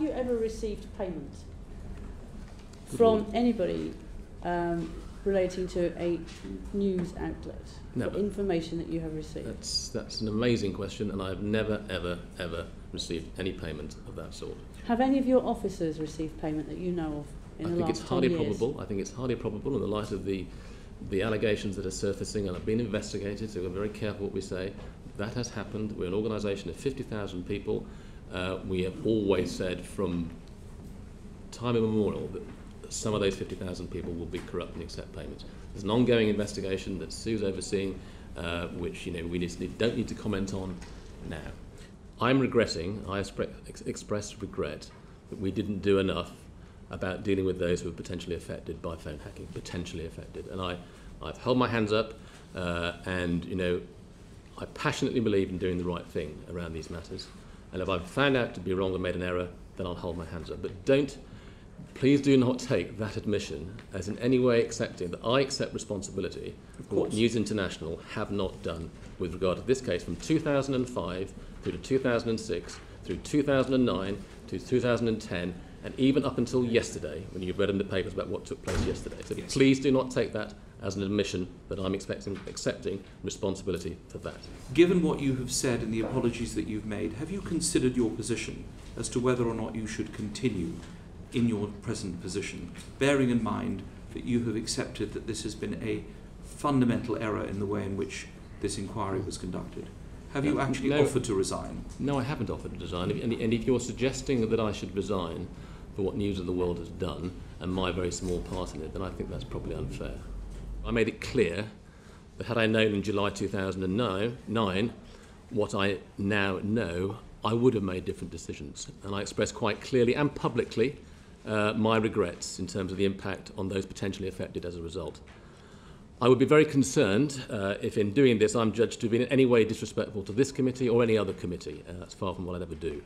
have you ever received payment from anybody relating to a news outlet for information that you have received? That's an amazing question, and I've never, ever, ever received any payment of that sort. Have any of your officers received payment that you know of in the last 10 years? I think it's highly probable in the light of the allegations that are surfacing and have been investigated, so we're very careful what we say. That has happened. We're an organisation of 50,000 people. We have always said from time immemorial that some of those 50,000 people will be corrupt and accept payments. There's an ongoing investigation that Sue's overseeing, which we don't need to comment on now. I'm regretting, I express regret that we didn't do enough about dealing with those who are potentially affected by phone hacking, potentially affected. And I've held my hands up, and I passionately believe in doing the right thing around these matters. And if I've found out to be wrong and made an error, then I'll hold my hands up. But please do not take that admission as in any way accepting that I accept responsibility for what News International have not done with regard to this case from 2005 through to 2006, through 2009 to 2010, and even up until yesterday, when you've read in the papers about what took place yesterday. So please do not take that as an admission that I'm accepting responsibility for that. Given what you have said and the apologies that you've made, have you considered your position as to whether or not you should continue in your present position, bearing in mind that you have accepted that this has been a fundamental error in the way in which this inquiry was conducted? Have you actually offered to resign? No, I haven't offered to resign. And if you're suggesting that I should resign for what News of the World has done and my very small part in it, then I think that's probably unfair. I made it clear that had I known in July 2009 what I now know, I would have made different decisions. And I expressed quite clearly and publicly my regrets in terms of the impact on those potentially affected as a result. I would be very concerned if in doing this I'm judged to have been in any way disrespectful to this committee or any other committee. That's far from what I'd ever do.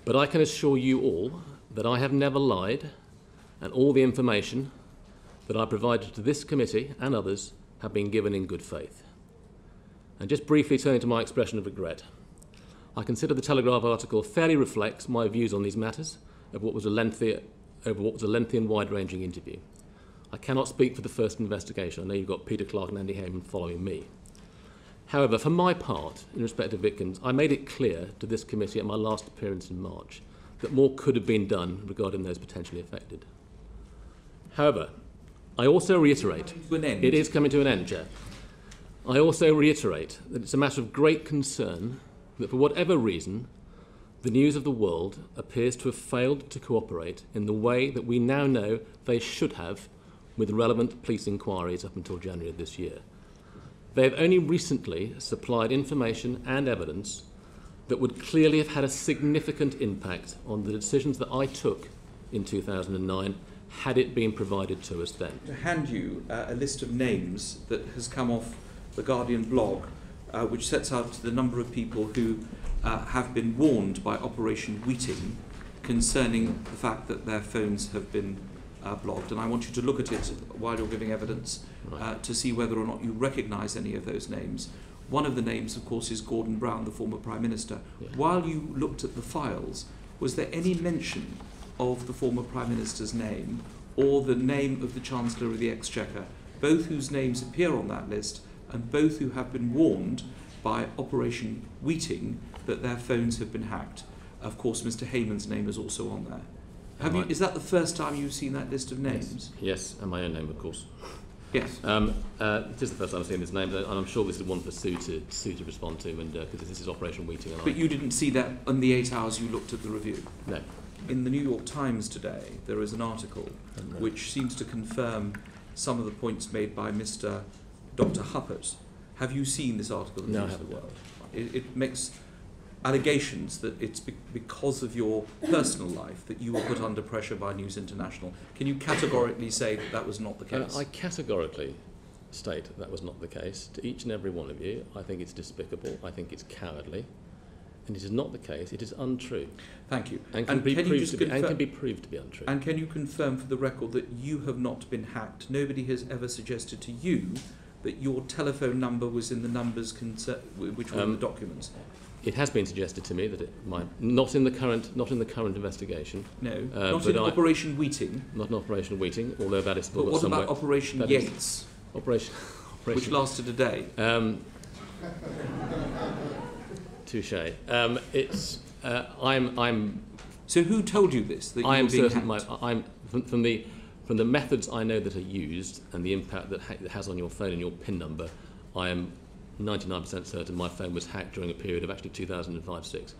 But I can assure you all that I have never lied, and all the information that I provided to this committee and others have been given in good faith. And just briefly turning to my expression of regret, I consider the Telegraph article fairly reflects my views on these matters over what was a lengthy and wide-ranging interview. I cannot speak for the first investigation. I know you've got Peter Clark and Andy Heyman following me. However, for my part, in respect to victims, I made it clear to this committee at my last appearance in March that more could have been done regarding those potentially affected. However, I also reiterate, it is coming to an end, Chair. I also reiterate that it's a matter of great concern that for whatever reason, the News of the World appears to have failed to cooperate in the way that we now know they should have with relevant police inquiries up until January of this year. They have only recently supplied information and evidence that would clearly have had a significant impact on the decisions that I took in 2009 had it been provided to us then. To hand you a list of names that has come off the Guardian blog, which sets out the number of people who have been warned by Operation Wheating concerning the fact that their phones have been blocked. And I want you to look at it while you're giving evidence to see whether or not you recognise any of those names. One of the names, of course, is Gordon Brown, the former Prime Minister. Yeah. While you looked at the files, was there any mention of the former Prime Minister's name or the name of the Chancellor of the Exchequer, both whose names appear on that list and both who have been warned by Operation Wheating that their phones have been hacked? Of course, Mr. Heyman's name is also on there. Is that the first time you've seen that list of names? Yes, and my own name, of course. Yes. This is the first time I've seen this name, and I'm sure this is one for Sue to respond to, and because this is Operation Wheating. But you didn't see that in the 8 hours you looked at the review? No. In the New York Times today, there is an article which seems to confirm some of the points made by Mr. Dr. Huppert. Have you seen this article? No, I haven't. It makes allegations that it's because of your personal life that you were put under pressure by News International. Can you categorically say that that was not the case? I categorically state that was not the case to each and every one of you. I think it's despicable. I think it's cowardly. And it is not the case. It is untrue. Thank you. And can be proved to be untrue. And can you confirm for the record that you have not been hacked? Nobody has ever suggested to you that your telephone number was in the numbers which were in the documents. It has been suggested to me that it might not in the current investigation. No, not in Operation Wheating. Not in Operation Wheating, although that is still. But what about Operation Yates? Operation which lasted a day. Touché. It's I'm. So who told you this? That you were being hacked? I'm from the methods I know that are used and the impact that it has on your phone and your PIN number. I am 99% certain my phone was hacked during a period of actually 2005-6.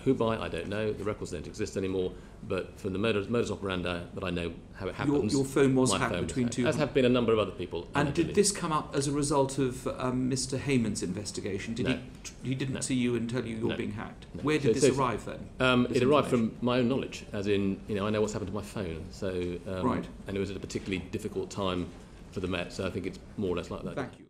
Who by, I don't know. The records don't exist anymore. But from the modus operandi that I know how it happens, your phone was hacked between two. As have been a number of other people. And did this come up as a result of Mr. Heyman's investigation? No. He didn't see you and tell you you're being hacked? No. Where did this arrive then? It arrived from my own knowledge, as in, I know what's happened to my phone. So, right. And it was at a particularly difficult time for the Met, so I think it's more or less like that. Thank you.